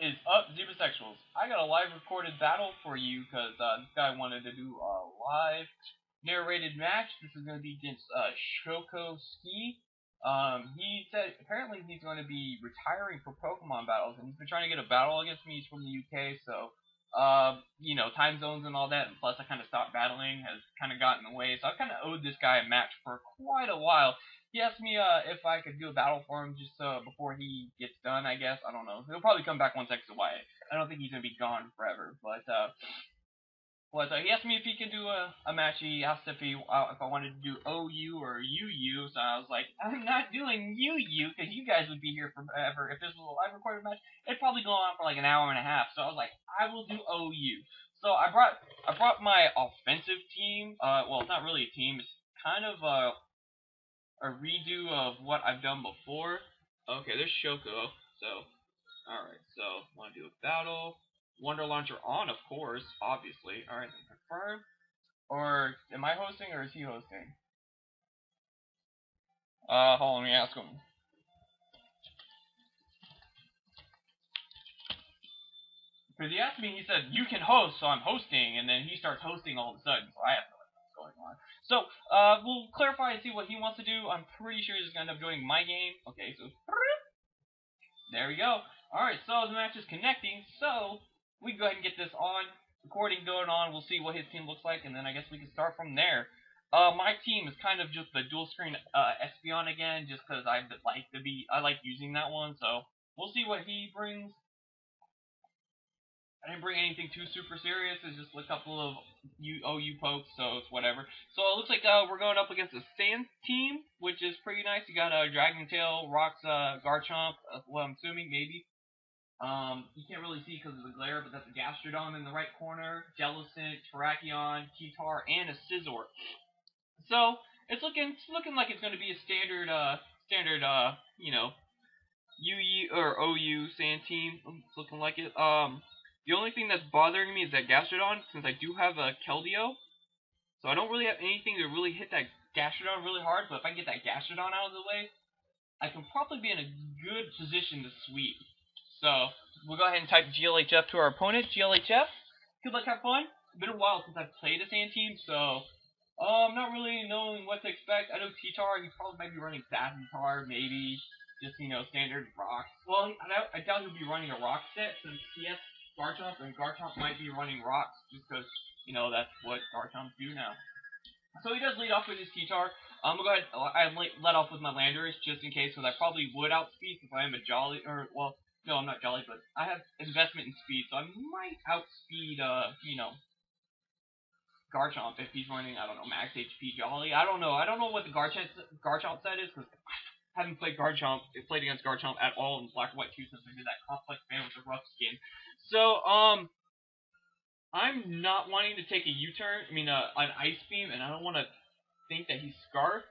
is up, Zebrasexuals? I got a live recorded battle for you because this guy wanted to do a live narrated match. This is going to be against ShokkuSki. He said apparently he's going to be retiring for Pokemon battles, and he's been trying to get a battle against me. He's from the UK, so you know, time zones and all that, and plus I kind of stopped battling, has kind of gotten in the way, so I've kind of owed this guy a match for quite a while. He asked me if I could do a battle for him just before he gets done, I guess. I don't know. He'll probably come back once X away. I don't think he's going to be gone forever, but he asked me if he could do a match. He asked if I wanted to do OU or UU, so I was like, I'm not doing UU because you guys would be here forever. If this was a live recorded match, it'd probably go on for like an hour and a half. So I was like, I will do OU. So I brought my offensive team. Well, it's not really a team. It's kind of a redo of what I've done before. Okay, there's Shoko. So, all right. So, want to do a battle. Wonder Launcher on, of course, obviously. Alright, then confirm. Or, am I hosting or is he hosting? Hold on, let me ask him. Because he asked me, he said, you can host, so I'm hosting, and then he starts hosting all of a sudden, so I have no idea what's going on. So, we'll clarify and see what he wants to do. I'm pretty sure he's going to end up joining my game. Okay, so, there we go. Alright, so the match is connecting, so we can go ahead and get this on. Recording going on, we'll see what his team looks like, and then I guess we can start from there. My team is kind of just the dual screen Espeon again, just because I like using that one, so we'll see what he brings. I didn't bring anything too super serious, it's just a couple of OU pokes, so it's whatever. So it looks like we're going up against a Sand team, which is pretty nice. You got Dragon Tail, Rocks, Garchomp, well, I'm assuming, maybe. You can't really see because of the glare, but that's a Gastrodon in the right corner, Jellicent, Terrakion, Kitar, and a Scizor. So it's looking like it's going to be a standard, you know, UU or OU Sand team. It's looking like it. The only thing that's bothering me is that Gastrodon, since I do have a Keldeo, so I don't really have anything to really hit that Gastrodon really hard. But if I can get that Gastrodon out of the way, I can probably be in a good position to sweep. So, we'll go ahead and type GLHF to our opponent. GLHF. Good luck, have fun. It's been a while since I've played a Sand team, so I'm not really knowing what to expect. I know T-Tar, he probably might be running Sagitar, maybe. Just, you know, standard rocks. Well, I doubt he'll be running a rock set since he has Garchomp, and Garchomp might be running rocks just because, you know, that's what Garchomps do now. So he does lead off with his T-Tar. I'm going to go ahead and let off with my Landorus just in case, because I probably would outspeed if I am a Jolly, or, well, no, I'm not Jolly, but I have investment in speed, so I might outspeed, you know, Garchomp if he's running, I don't know, max HP Jolly. I don't know what the Garchomp set is, because I haven't played against Garchomp at all in Black and White 2 since I did that complex fan with the rough skin. So, I'm not wanting to take a U-turn, an Ice Beam, and I don't want to think that he's Scarf.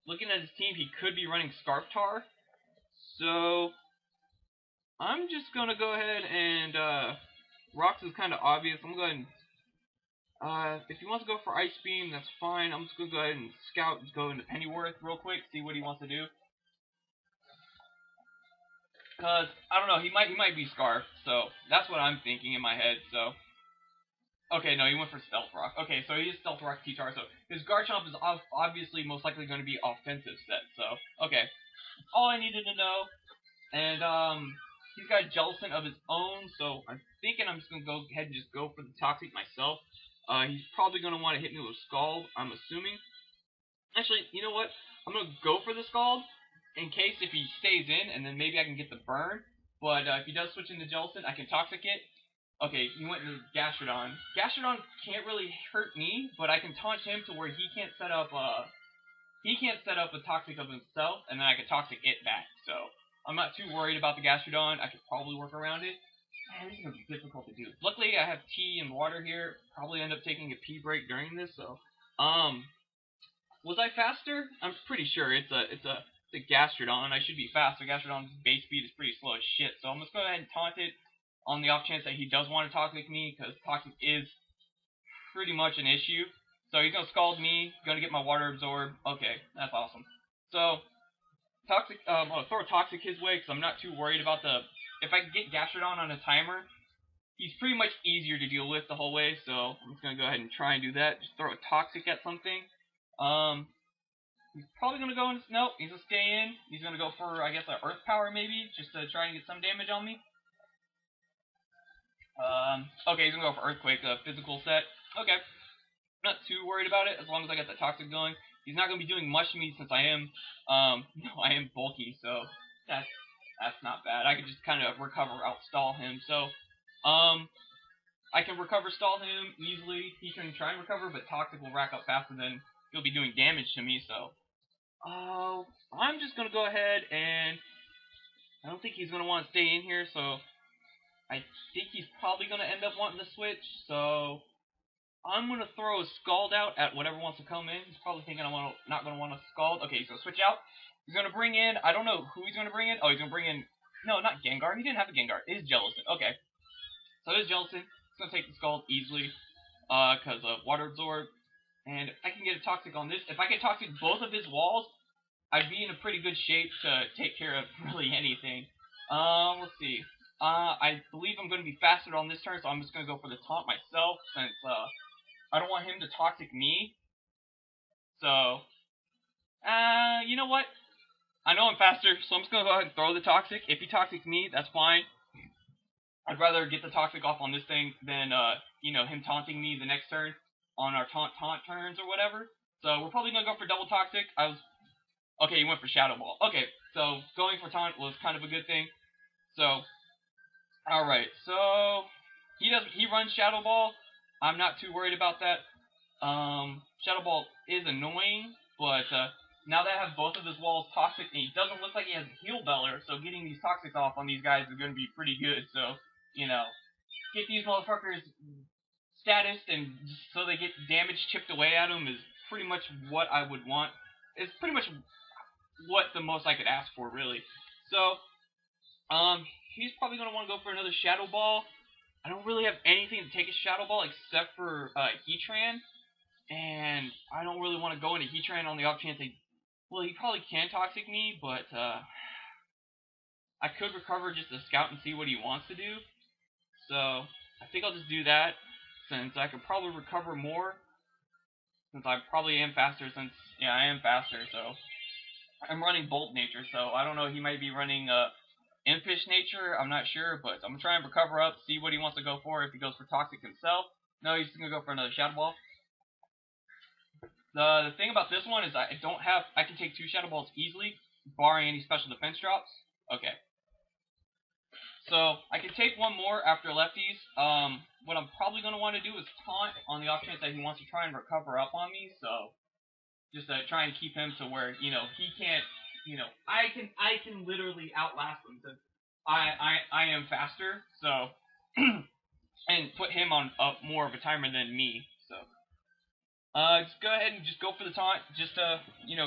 Looking at his team, he could be running Scarftar. So, I'm just going to go ahead and, Rocks is kind of obvious. I'm going to go ahead and, if he wants to go for Ice Beam, that's fine. I'm just going to go ahead and scout, go into Pennyworth real quick, see what he wants to do. Because, I don't know, he might be Scarf, so that's what I'm thinking in my head, so. Okay, no, he went for Stealth Rock. Okay, so he is Stealth Rock T-Tar, so his Garchomp is obviously most likely going to be offensive set, so, okay. That's all I needed to know, and, he's got Jellicent of his own, so I'm thinking I'm just going to go ahead and just go for the Toxic myself. He's probably going to want to hit me with Scald, I'm assuming. Actually, you know what? I'm going to go for the Scald, in case if he stays in, and then maybe I can get the burn, but, if he does switch into Jellicent, I can Toxic it. Okay, he went into Gastrodon. Gastrodon can't really hurt me, but I can taunt him to where he can't set up a Toxic of himself, and then I can Toxic it back. So I'm not too worried about the Gastrodon. I could probably work around it. Man, this is gonna be difficult to do. Luckily, I have tea and water here. Probably end up taking a pee break during this. So, was I faster? I'm pretty sure it's a Gastrodon. I should be faster. Gastrodon's base speed is pretty slow as shit. So I'm just gonna go ahead and taunt it, on the off chance that he does want to Toxic me, because Toxic is pretty much an issue. So he's going to Scald me, going to get my Water Absorb. Okay, that's awesome. So, Toxic, I'll throw a Toxic his way, because I'm not too worried about the if I can get Gastrodon on a timer, he's pretty much easier to deal with the whole way, so I'm just going to go ahead and try and do that. Just throw a Toxic at something. He's probably going to go in. Nope, he's going to stay in. He's going to go for, I guess, an Earth Power maybe, just to try and get some damage on me. Okay, he's going to go for Earthquake, physical set. Okay, not too worried about it as long as I got the Toxic going. He's not going to be doing much to me since I am, I am bulky, so that's not bad. I can just kind of recover, outstall him. So, I can recover stall him easily. He can try and recover, but Toxic will rack up faster than he'll be doing damage to me. So, I'm just going to go ahead and I don't think he's going to want to stay in here. So, I think he's probably going to end up wanting to switch. So, I'm going to throw a Scald out at whatever wants to come in. He's probably thinking I'm not going to want to Scald. Okay, he's going to switch out. He's going to bring in, I don't know who he's going to bring in. Oh, he's going to bring in, no, not Gengar. He didn't have a Gengar. It is Jellicent. Okay. So it is Jellicent. He's going to take the Scald easily because of Water Absorb. And if I can get a Toxic on this, if I can Toxic both of his walls, I'd be in a pretty good shape to take care of really anything. Let's see. I believe I'm going to be faster on this turn, so I'm just going to go for the Taunt myself since I don't want him to Toxic me. So, you know what? I know I'm faster, so I'm just going to go ahead and throw the Toxic. If he Toxics me, that's fine. I'd rather get the Toxic off on this thing than, him taunting me the next turn on our taunt turns or whatever. So we're probably going to go for double Toxic. Okay, he went for Shadow Ball. Okay, so going for taunt was kind of a good thing. So, alright, so he runs Shadow Ball. I'm not too worried about that. Shadow Ball is annoying, but now that I have both of his walls Toxic, and he doesn't look like he has Heal Beller, so getting these Toxics off on these guys is going to be pretty good. So, get these motherfuckers statused and so they get damage chipped away at them is pretty much what I would want. It's pretty much what the most I could ask for, really. So, he's probably going to want to go for another Shadow Ball. I don't really have anything to take a Shadow Ball except for Heatran. And I don't really want to go into Heatran on the off chance well, he probably can Toxic me, but I could recover just to scout and see what he wants to do. So I think I'll just do that, since I could probably recover more, since I probably am faster, I am faster, so I'm running Bolt Nature, so I don't know, he might be running Impish Nature, I'm not sure, but I'm going to try and recover up, see what he wants to go for, if he goes for Toxic himself. No, he's going to go for another Shadow Ball. The thing about this one is I can take 2 Shadow Balls easily, barring any special defense drops. Okay. So, I can take one more after lefties. What I'm probably going to want to do is taunt on the off chance that he wants to try and recover up on me, so just to try and keep him to where, he can't, I can literally outlast him since I am faster, so, and put him on more of a timer than me, so. Just go ahead and just go for the taunt, just to,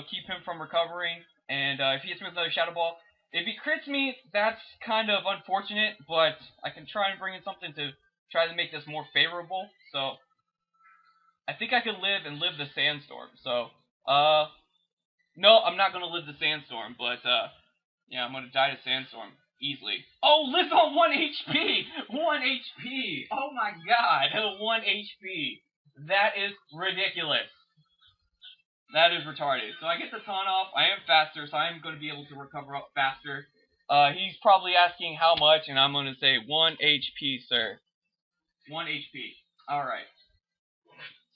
keep him from recovering, and if he hits me with another Shadow Ball, if he crits me, that's kind of unfortunate, but I can try and bring in something to try to make this more favorable, so, I think I could live the Sandstorm, so, no, I'm not gonna live the Sandstorm, but, yeah, I'm gonna die to Sandstorm, easily. Oh, live on 1 HP! 1 HP! Oh my god, 1 HP! That is ridiculous. That is retarded. So I get the taunt off. I am faster, so I am going to be able to recover up faster. He's probably asking how much, and I'm going to say 1 HP, sir. 1 HP. Alright.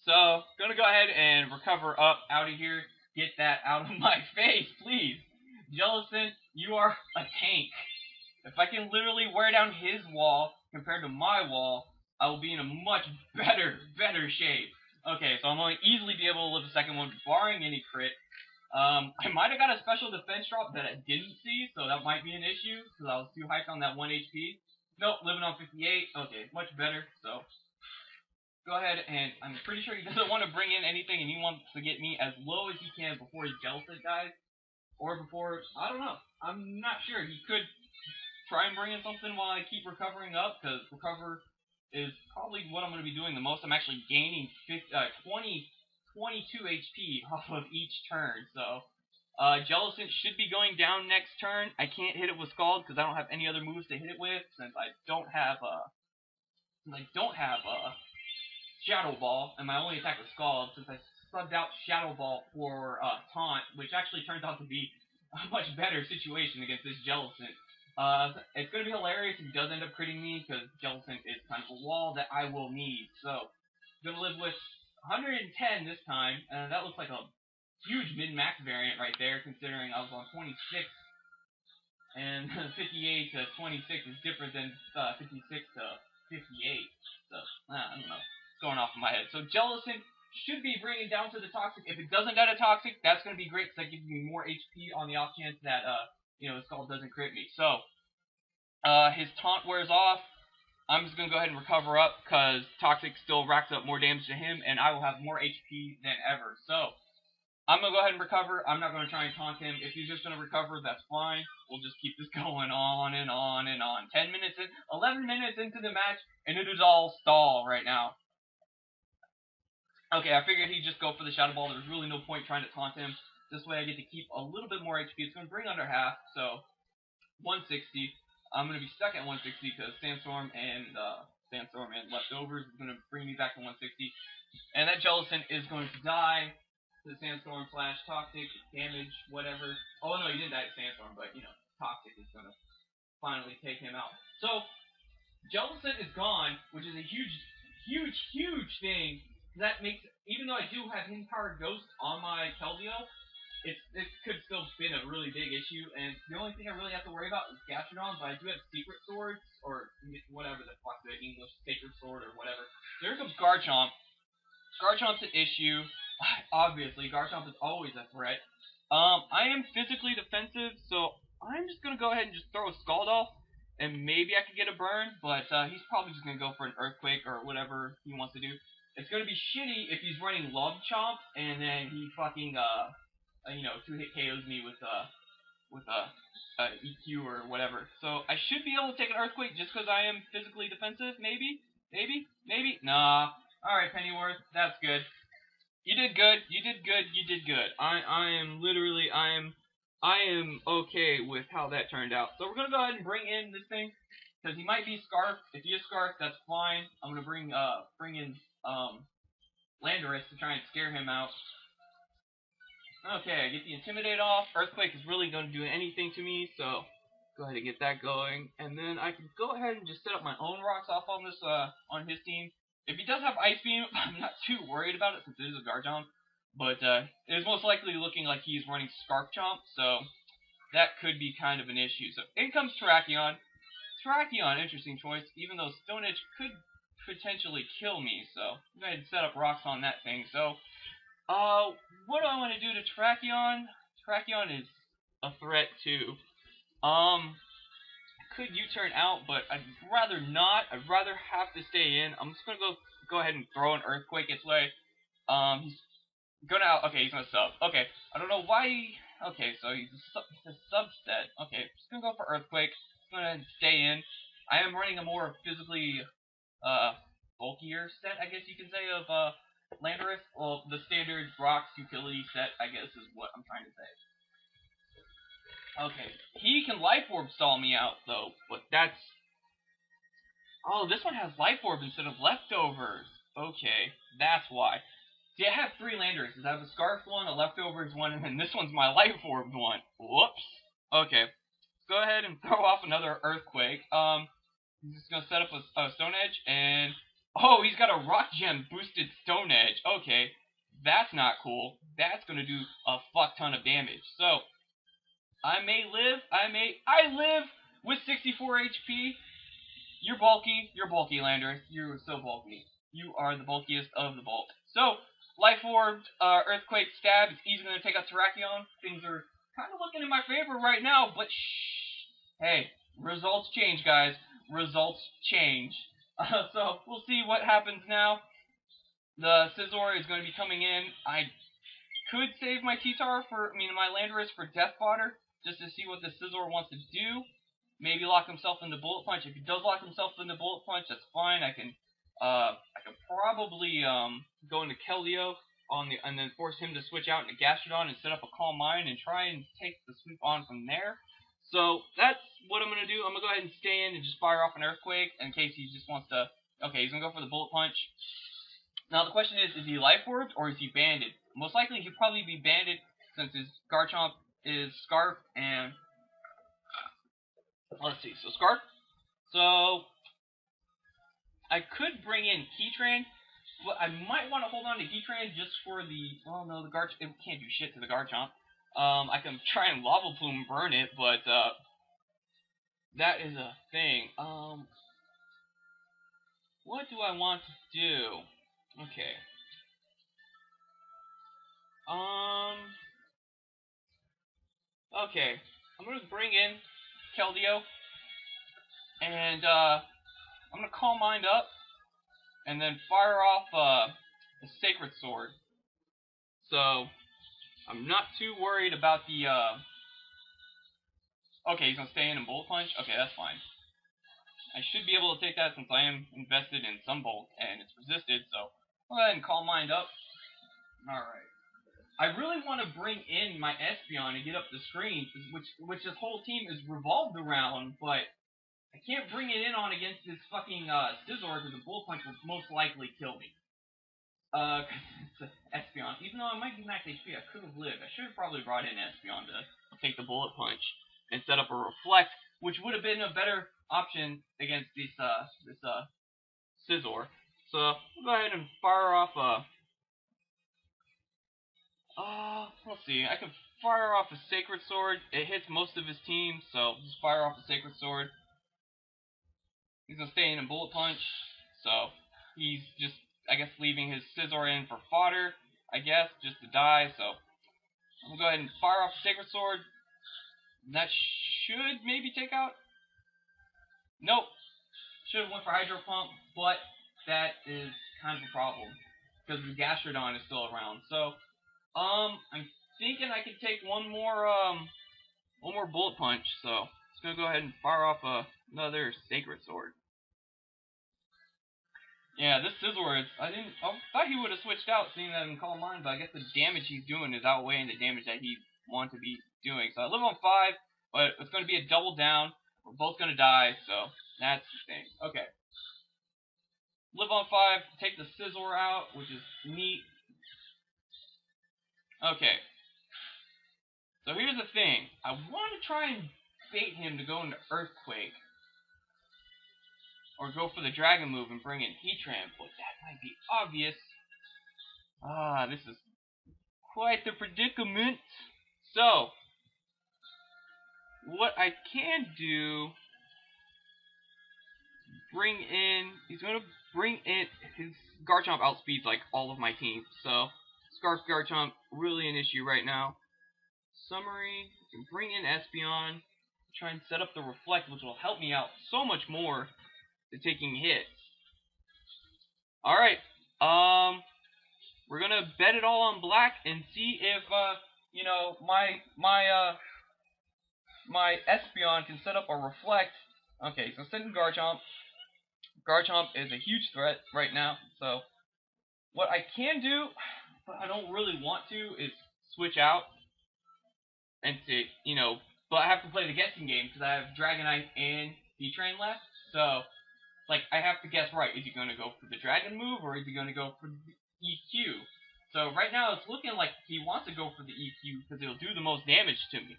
So, going to go ahead and recover up out of here. Get that out of my face, please. Jellicent, you are a tank. If I can literally wear down his wall compared to my wall, I will be in a much better shape. Okay, so I'm going to easily be able to live the second one, barring any crit. I might have got a special defense drop that I didn't see, so that might be an issue, because I was too hyped on that 1 HP. Nope, living on 58. Okay, much better, so go ahead, and I'm pretty sure he doesn't want to bring in anything, and he wants to get me as low as he can before he Jellicent dies. Or before, I don't know. I'm not sure. He could try and bring in something while I keep recovering up, because recover is probably what I'm going to be doing the most. I'm actually gaining 22 HP off of each turn, so Jellicent should be going down next turn. I can't hit it with Scald because I don't have any other moves to hit it with since I don't have Shadow Ball, and my only attack was Scald since I subbed out Shadow Ball for Taunt, which actually turns out to be a much better situation against this Jellicent. It's going to be hilarious if he does end up critting me because Jellicent is kind of a wall that I will need. So, I'm going to live with 110 this time, and that looks like a huge min-max variant right there considering I was on 26, and 58 to 26 is different than 56 to 58. So, I don't know. It's going off in my head. So, Jellicent should be bringing down to the Toxic. If it doesn't die to Toxic, that's going to be great because that gives me more HP on the off chance that, the Skull doesn't crit me. So, his taunt wears off. I'm just going to go ahead and recover up because Toxic still racks up more damage to him, and I will have more HP than ever. So, I'm going to go ahead and recover. I'm not going to try and taunt him. If he's just going to recover, that's fine. We'll just keep this going on and on and on. 10 minutes in, 11 minutes into the match, and it is all stall right now. Okay, I figured he'd just go for the Shadow Ball. There's really no point trying to taunt him. This way I get to keep a little bit more HP. It's going to bring under half, so 160. I'm going to be stuck at 160 because Sandstorm and Leftovers is going to bring me back to 160. And that Jellicent is going to die to the Sandstorm / Toxic, damage, whatever. Oh, no, he didn't die to Sandstorm, but, Toxic is going to finally take him out. So, Jellicent is gone, which is a huge, huge, huge thing. That makes, even though I do have Hidden Power Ghost on my Keldeo, it could still been a really big issue, and the only thing I really have to worry about is Gastrodon, but I do have Secret Swords, or whatever the fuck, the English Sacred Sword, or whatever. There comes Garchomp. Garchomp's an issue. Obviously, Garchomp is always a threat. I am physically defensive, so I'm just going to go ahead and just throw a Scald off, and maybe I could get a burn, but he's probably just going to go for an Earthquake or whatever he wants to do. It's going to be shitty if he's running Love Chomp, and then he fucking, two-hit KOs me with EQ or whatever. So I should be able to take an Earthquake just because I am physically defensive, maybe? Nah. Alright, Pennyworth, that's good. You did good. I am okay with how that turned out. So we're going to go ahead and bring in this thing, because he might be Scarf. If he is Scarf, that's fine. I'm going to bring in Landorus to try and scare him out. Okay, I get the Intimidate off. Earthquake is really going to do anything to me, so go ahead and get that going. And then I can go ahead and just set up my own rocks off on this on his team. If he does have Ice Beam, I'm not too worried about it since it is a Garchomp. But it is most likely looking like he's running Scarf Chomp, so that could be kind of an issue. So in comes Terrakion. Terrakion, interesting choice, even though Stone Edge could potentially kill me, so I'm going to set up rocks on that thing. So, what do I want to do to Terrakion? Terrakion is a threat too. I could U-turn out, but I'd rather not. I'd rather have to stay in. I'm just going to go ahead and throw an Earthquake its way. He's gonna out. Okay, he's gonna sub. Okay, I don't know why. Okay, so he's a subset. Okay, just gonna go for Earthquake. Just gonna stay in. I am running a more physically bulkier set, I guess you can say, of Landorus. Well, the standard rocks utility set, I guess, is what I'm trying to say. Okay, he can Life Orb stall me out though, but that's. Oh, this one has Life Orb instead of Leftovers. Okay, that's why. See, I have 3 Landoruses. I have a Scarf one, a Leftovers one, and then this one's my Life Orb one. Whoops. Okay. Let's go ahead and throw off another Earthquake. He's just going to set up a Stone Edge, and... Oh, he's got a Rock Gem boosted Stone Edge. Okay. That's not cool. That's going to do a fuck ton of damage. So, I live with 64 HP. You're bulky, Landorus. You're so bulky. You are the bulkiest of the bulk. So, Life Orb, Earthquake, Stab, it's easy to take out Terrakion. Things are kind of looking in my favor right now, but shh. Hey, results change, guys. Results change. So, we'll see what happens now. The Scizor is going to be coming in. I could save my my Landorus for Death Fodder, just to see what the Scizor wants to do. Maybe lock himself into Bullet Punch. If he does lock himself into Bullet Punch, that's fine. I can probably go into Keldeo. and then force him to switch out into Gastrodon and set up a Calm Mind and try and take the sweep on from there. So that's what I'm gonna do. I'm gonna go ahead and stay in and just fire off an Earthquake in case he just wants to. Okay, he's gonna go for the Bullet Punch. Now the question is he Life Orbed or is he Banded? Most likely he'll probably be Banded since his Garchomp is Scarf and let's see. So Scarf. So I could bring in Heatran. But I might want to hold on to Heatran just for the. Oh no, the Garchomp. It can't do shit to the Garchomp. I can try and Lava Plume and burn it, but that is a thing. What do I want to do? Okay. Okay. I'm gonna bring in Keldeo, and I'm gonna Calm Mind up, and then fire off the Sacred Sword. So I'm not too worried about the. Okay, he's gonna stay in and Bullet Punch. Okay, that's fine. I should be able to take that since I am invested in Sunbolt and it's resisted. So I'll go ahead and Calm Mind up. All right. I really want to bring in my Espeon and get up the screen, which this whole team is revolved around, but I can't bring it in on against this fucking Scizor because the Bullet Punch will most likely kill me. Cause it's an Espeon. Even though I might be max HP, I could have lived. I should have probably brought in Espeon to take the Bullet Punch and set up a Reflect, which would have been a better option against this Scizor. So we'll go ahead and fire off let's see. I can fire off a Sacred Sword. It hits most of his team, so just fire off the Sacred Sword. He's gonna stay in and Bullet Punch, so he's just, I guess, leaving his Scizor in for fodder, I guess, just to die. So I'm gonna go ahead and fire off the Sacred Sword. That should maybe take out. Nope. Should have went for Hydro Pump, but that is kind of a problem because the Gastrodon is still around. So I'm thinking I could take one more Bullet Punch. So I'm just gonna go ahead and fire off another Sacred Sword. Yeah, this Scizor is. I thought he would have switched out, seeing that in Calm Mind, but I guess the damage he's doing is outweighing the damage that he wants to be doing. So I live on 5, but it's going to be a double down. We're both going to die, so that's the thing. Okay. Live on 5, take the Scizor out, which is neat. Okay. So here's the thing. I want to try and bait him to go into Earthquake. Or go for the Dragon move and bring in Heatran, but that might be obvious. This is quite the predicament. So, what I can do, he's going to bring in, his Garchomp outspeeds like all of my team. So, Scarf Garchomp, really an issue right now. Summary, you can bring in Espeon, try and set up the Reflect, which will help me out so much more to taking hits. Alright, we're gonna bet it all on black and see if, you know, my Espeon can set up a Reflect. Okay, so send in Garchomp. Garchomp is a huge threat right now, so what I can do, but I don't really want to, is switch out and to, you know, but I have to play the guessing game because I have Dragonite and Heatran left, so like, I have to guess right. Is he going to go for the Dragon move, or is he going to go for the EQ? So, right now, it's looking like he wants to go for the EQ, because it'll do the most damage to me.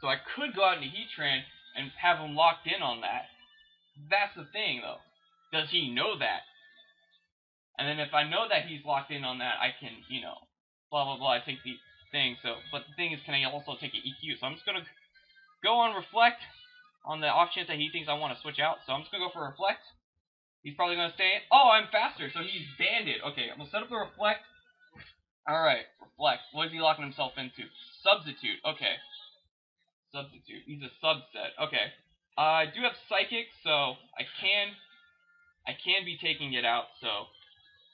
So, I could go out into Heatran and have him locked in on that. That's the thing, though. Does he know that? And then if I know that he's locked in on that, I can, you know, blah, blah, blah, I take the thing. So, but the thing is, can I also take an EQ? So, I'm just going to go on Reflect, on the off chance that he thinks I want to switch out. So I'm just going to go for Reflect. He's probably going to stay in. Oh, I'm faster, so he's Banded. Okay, I'm going to set up the Reflect. Alright, Reflect. What is he locking himself into? Substitute. Okay. Substitute. He's a subset. Okay. I do have Psychic, so I can be taking it out, so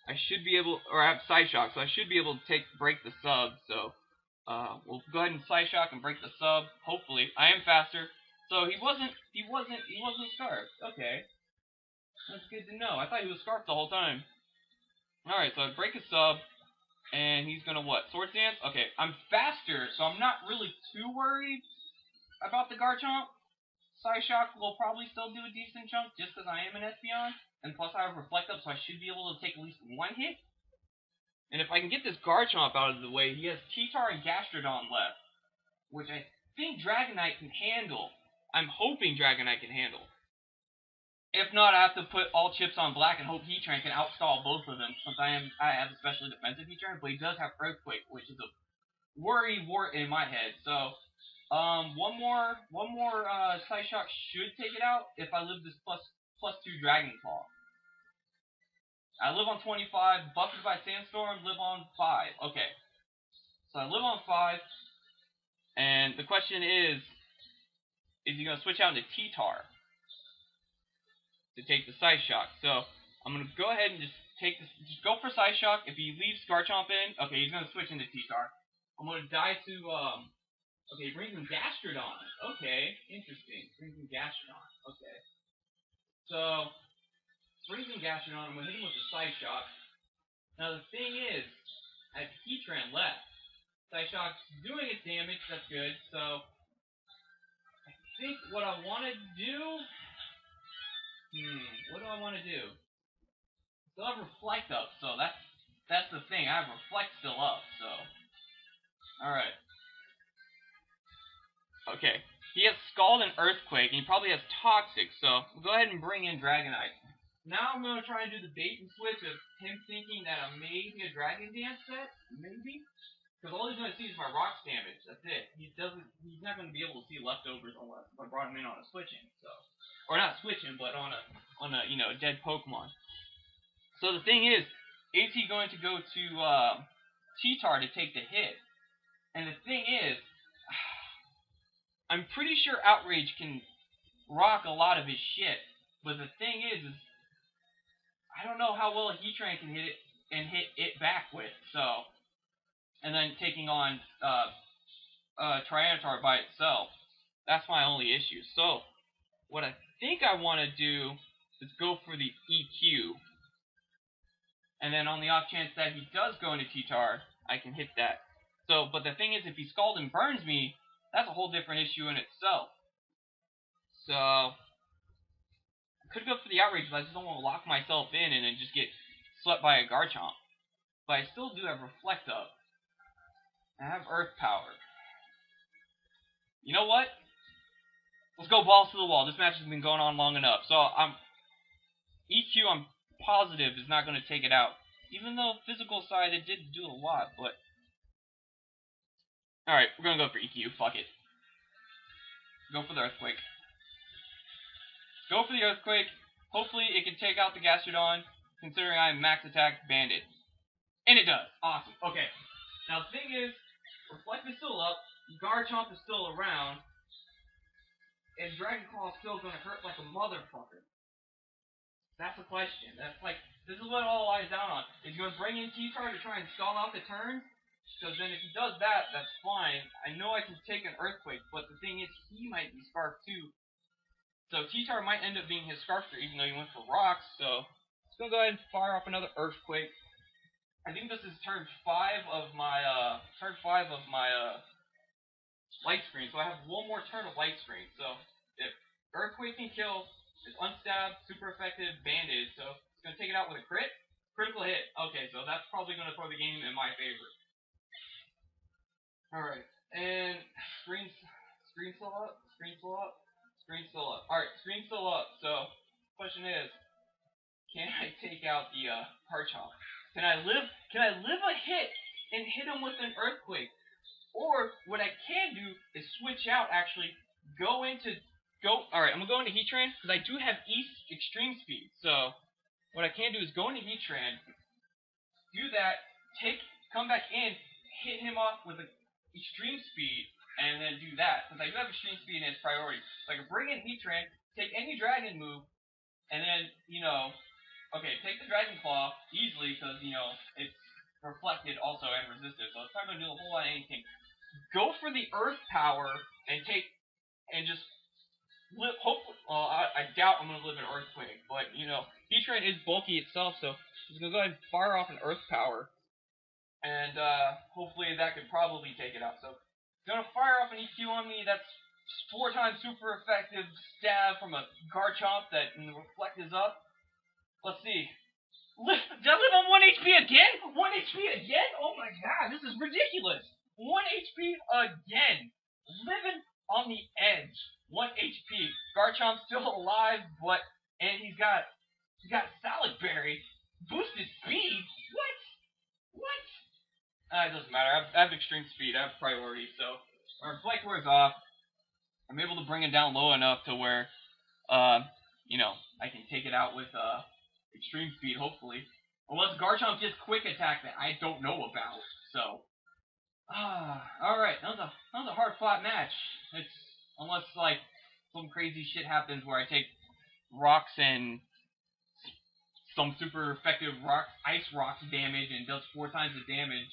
I should be able, or I have Psyshock, so I should be able to break the sub, so we'll go ahead and Psyshock and break the sub, hopefully. I am faster. So he wasn't scarfed. Okay. That's good to know. I thought he was scarfed the whole time. Alright, so I break his sub. And he's gonna what? Sword Dance? Okay, I'm faster, so I'm not really too worried about the Garchomp. Psyshock will probably still do a decent chunk just because I am an Espeon. And plus I have Reflect Up, so I should be able to take at least one hit. And if I can get this Garchomp out of the way, he has T-Tar and Gastrodon left, which I think Dragonite can handle. I'm hoping Dragonite can handle. If not, I have to put all chips on Black and hope Heatran can outstall both of them, since I have a specially defensive Heatran, but he does have Earthquake, which is a worry wart in my head. So, one more Psyshock should take it out if I live this plus 2 Dragon Claw. I live on 25, buffeted by Sandstorm, live on 5. Okay. So I live on 5, and the question is he going to switch out into T-Tar to take the Psyshock? So I'm going to go ahead and just go for Psyshock. If he leaves Garchomp in, okay, he's going to switch into T-Tar. I'm going to die to, okay, he brings in Gastrodon. Okay, interesting. Brings in Gastrodon. Okay. So, brings in Gastrodon, I'm going to hit him with the Psyshock. Now the thing is, I have Heatran left. Psyshock's doing its damage, that's good, so I think what I want to do, what do I want to do? Still have Reflect up, so that's the thing, I have Reflect still up, so, alright. Okay, he has Scald and Earthquake, and he probably has Toxic, so we'll go ahead and bring in Dragonite. Now I'm going to try and do the bait and switch of him thinking that I'm maybe a Dragon Dance set, maybe? Because all he's going to see is my rocks damage. That's it. He's not going to be able to see leftovers unless I brought him in on a switching. So, or not switching, but on a dead Pokemon. So the thing is he going to go to T-Tar to take the hit? And the thing is, I'm pretty sure Outrage can rock a lot of his shit. But the thing is I don't know how well a Heatran can hit it and hit it back with. So. And then taking on Tyranitar by itself. That's my only issue. So, what I think I want to do is go for the EQ. And then on the off chance that he does go into T-Tar, I can hit that. So, but the thing is, if he Scald and burns me, that's a whole different issue in itself. So, I could go for the Outrage, but I just don't want to lock myself in and then just get swept by a Garchomp. But I still do have Reflect up. I have Earth Power. You know what? Let's go balls to the wall. This match has been going on long enough. So I'm positive is not going to take it out. Even though physical side it did do a lot, but alright, we're gonna go for EQ. Fuck it. Go for the Earthquake. Go for the Earthquake. Hopefully it can take out the Gastrodon, considering I'm max attack bandit. And it does. Awesome. Okay. Now the thing is, Reflect is still up, Garchomp is still around, and Dragon Claw is still gonna hurt like a motherfucker. That's the question. That's like, this is what it all lies down on. Is he gonna bring in T-Tar to try and stall out the turn? Because then if he does that, that's fine. I know I can take an Earthquake, but the thing is, he might be Scarfed too. So T-Tar might end up being his Scarfster, even though he went for Rocks, so let's go ahead and fire off another Earthquake. I think this is turn 5 of my light screen, so I have one more turn of light screen. So if Earthquake can kill, it's unstabbed, super effective, banded, so it's gonna take it out with a critical hit. Okay, so that's probably gonna throw the game in my favor. Alright, and screen still up. Alright, screen's still up. So question is, can I take out the Garchomp? Can I live a hit and hit him with an Earthquake? Or what I can do is switch out, actually, alright, I'm gonna go into Heatran, because I do have Extreme Speed. So what I can do is go into Heatran, do that, come back in, hit him off with an Extreme Speed, and then do that. Since I do have Extreme Speed as priority. So I can bring in Heatran, take any Dragon move, and then, okay, take the Dragon Claw easily because, it's reflected also and resisted, so it's not going to do a whole lot of anything. Go for the Earth Power and just live, hopefully, well, I doubt I'm going to live an Earthquake, but, Heatran is bulky itself, so he's going to go ahead and fire off an Earth Power. And hopefully that could probably take it out. So gonna fire off an EQ on me. That's 4 times super effective stab from a Garchomp that reflect is up. Let's see. Does live on 1 HP again? 1 HP again? Oh my god, this is ridiculous. 1 HP again. Living on the edge. 1 HP. Garchomp's still alive, and he's got Salad Berry. Boosted speed? What? What? It doesn't matter. I have extreme speed. I have priority, so our Flight Core is off. I'm able to bring it down low enough to where, I can take it out with extreme speed, hopefully. Unless Garchomp gets quick attack that I don't know about. So, alright. That was a hard fought match. Unless, like, some crazy shit happens where I take rocks and some super effective ice rocks damage and does 4 times the damage.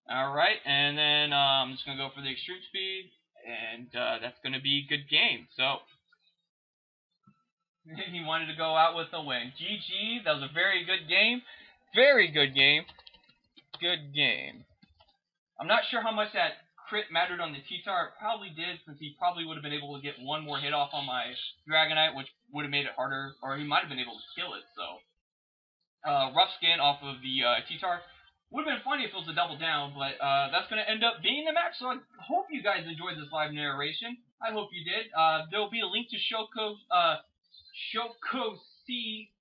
Alright, and then I'm just going to go for the extreme speed, and that's going to be a good game. So, he wanted to go out with a win. GG, that was a very good game. Very good game. Good game. I'm not sure how much that crit mattered on the T-Tar. It probably did, since he probably would have been able to get one more hit off on my Dragonite, which would have made it harder, or he might have been able to kill it, so. Rough skin off of the T-Tar. Would have been funny if it was a double down, but that's going to end up being the match, so I hope you guys enjoyed this live narration. I hope you did. There will be a link to ShokkuSki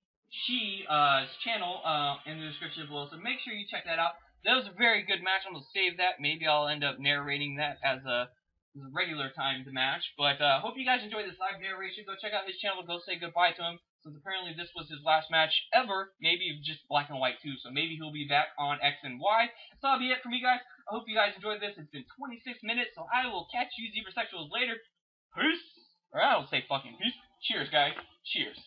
channel in the description below, so make sure you check that out. That was a very good match. I'm going to save that. Maybe I'll end up narrating that as a regular timed match. But hope you guys enjoyed this live narration. Go check out his channel. Go say goodbye to him, since apparently this was his last match ever. Maybe just black and white too. So maybe he'll be back on X and Y. So that'll be it for me, guys. I hope you guys enjoyed this. It's been 26 minutes, so I will catch you Zebra Sexuals later. Peace. Or I don't say fucking peace. Cheers, guys. Cheers.